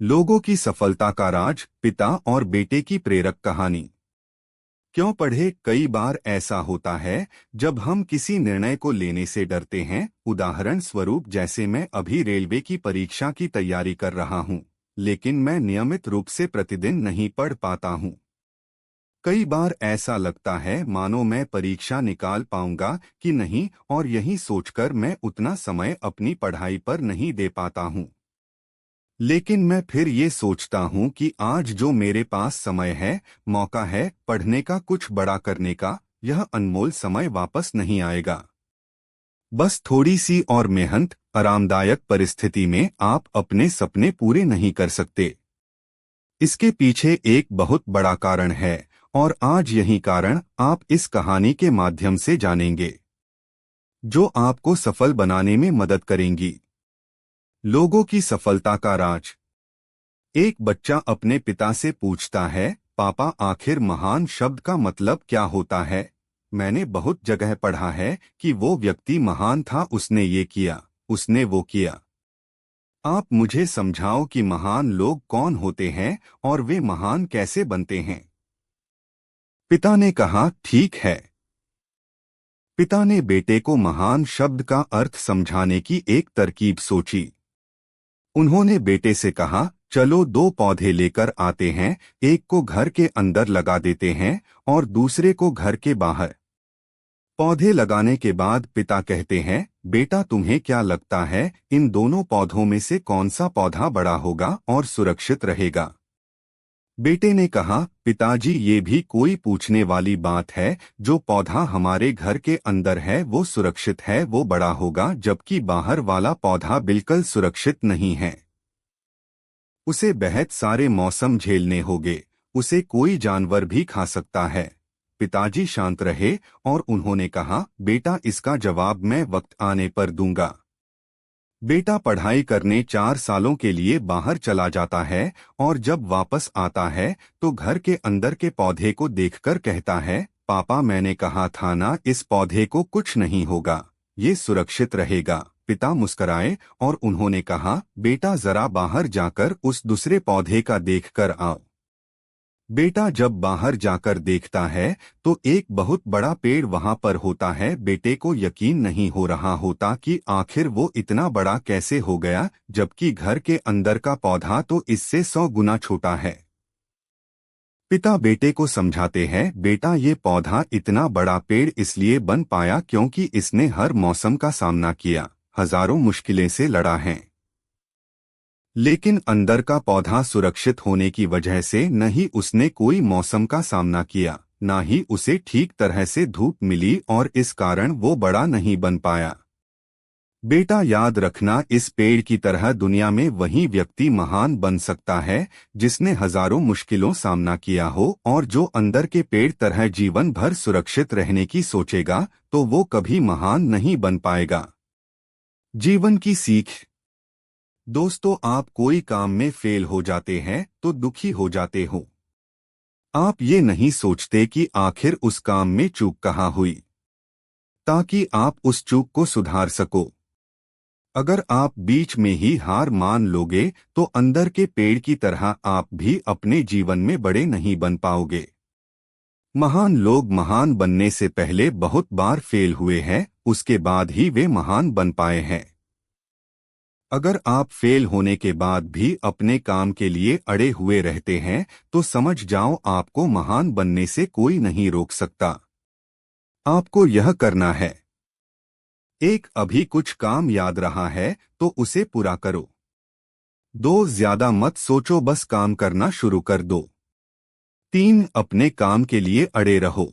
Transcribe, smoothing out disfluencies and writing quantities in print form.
लोगों की सफलता का राज, पिता और बेटे की प्रेरक कहानी। क्यों पढ़े? कई बार ऐसा होता है जब हम किसी निर्णय को लेने से डरते हैं। उदाहरण स्वरूप, जैसे मैं अभी रेलवे की परीक्षा की तैयारी कर रहा हूं, लेकिन मैं नियमित रूप से प्रतिदिन नहीं पढ़ पाता हूं। कई बार ऐसा लगता है मानो मैं परीक्षा निकाल पाऊंगा कि नहीं, और यही सोचकर मैं उतना समय अपनी पढ़ाई पर नहीं दे पाता हूं। लेकिन मैं फिर ये सोचता हूँ कि आज जो मेरे पास समय है, मौका है पढ़ने का, कुछ बड़ा करने का, यह अनमोल समय वापस नहीं आएगा। बस थोड़ी सी और मेहनत, आरामदायक परिस्थिति में आप अपने सपने पूरे नहीं कर सकते। इसके पीछे एक बहुत बड़ा कारण है, और आज यही कारण आप इस कहानी के माध्यम से जानेंगे, जो आपको सफल बनाने में मदद करेंगी। लोगों की सफलता का राज। एक बच्चा अपने पिता से पूछता है, पापा, आखिर महान शब्द का मतलब क्या होता है? मैंने बहुत जगह पढ़ा है कि वो व्यक्ति महान था, उसने ये किया, उसने वो किया। आप मुझे समझाओ कि महान लोग कौन होते हैं और वे महान कैसे बनते हैं। पिता ने कहा, ठीक है। पिता ने बेटे को महान शब्द का अर्थ समझाने की एक तरकीब सोची। उन्होंने बेटे से कहा, चलो दो पौधे लेकर आते हैं, एक को घर के अंदर लगा देते हैं और दूसरे को घर के बाहर। पौधे लगाने के बाद पिता कहते हैं, बेटा, तुम्हें क्या लगता है इन दोनों पौधों में से कौन सा पौधा बड़ा होगा और सुरक्षित रहेगा? बेटे ने कहा, पिताजी, ये भी कोई पूछने वाली बात है। जो पौधा हमारे घर के अंदर है वो सुरक्षित है, वो बड़ा होगा, जबकि बाहर वाला पौधा बिल्कुल सुरक्षित नहीं है। उसे बहुत सारे मौसम झेलने होंगे, उसे कोई जानवर भी खा सकता है। पिताजी शांत रहे और उन्होंने कहा, बेटा, इसका जवाब मैं वक्त आने पर दूंगा। बेटा पढ़ाई करने 4 सालों के लिए बाहर चला जाता है और जब वापस आता है तो घर के अंदर के पौधे को देखकर कहता है, पापा, मैंने कहा था ना, इस पौधे को कुछ नहीं होगा, ये सुरक्षित रहेगा। पिता मुस्कराए और उन्होंने कहा, बेटा, जरा बाहर जाकर उस दूसरे पौधे का देखकर आओ। बेटा जब बाहर जाकर देखता है तो एक बहुत बड़ा पेड़ वहां पर होता है। बेटे को यकीन नहीं हो रहा होता कि आखिर वो इतना बड़ा कैसे हो गया, जबकि घर के अंदर का पौधा तो इससे 100 गुना छोटा है। पिता बेटे को समझाते हैं, बेटा, ये पौधा इतना बड़ा पेड़ इसलिए बन पाया क्योंकि इसने हर मौसम का सामना किया, हजारों मुश्किलें से लड़ा है। लेकिन अंदर का पौधा सुरक्षित होने की वजह से न ही उसने कोई मौसम का सामना किया, न ही उसे ठीक तरह से धूप मिली, और इस कारण वो बड़ा नहीं बन पाया। बेटा, याद रखना, इस पेड़ की तरह दुनिया में वही व्यक्ति महान बन सकता है जिसने हजारों मुश्किलों सामना किया हो, और जो अंदर के पेड़ तरह जीवन भर सुरक्षित रहने की सोचेगा तो वो कभी महान नहीं बन पाएगा। जीवन की सीख। दोस्तों, आप कोई काम में फेल हो जाते हैं तो दुखी हो जाते हो। आप ये नहीं सोचते कि आखिर उस काम में चूक कहाँ हुई, ताकि आप उस चूक को सुधार सको। अगर आप बीच में ही हार मान लोगे तो अंदर के पेड़ की तरह आप भी अपने जीवन में बड़े नहीं बन पाओगे। महान लोग महान बनने से पहले बहुत बार फेल हुए हैं, उसके बाद ही वे महान बन पाए हैं। अगर आप फेल होने के बाद भी अपने काम के लिए अड़े हुए रहते हैं तो समझ जाओ, आपको महान बनने से कोई नहीं रोक सकता। आपको यह करना है, एक, अभी कुछ काम याद रहा है तो उसे पूरा करो। 2, ज्यादा मत सोचो, बस काम करना शुरू कर दो। 3, अपने काम के लिए अड़े रहो।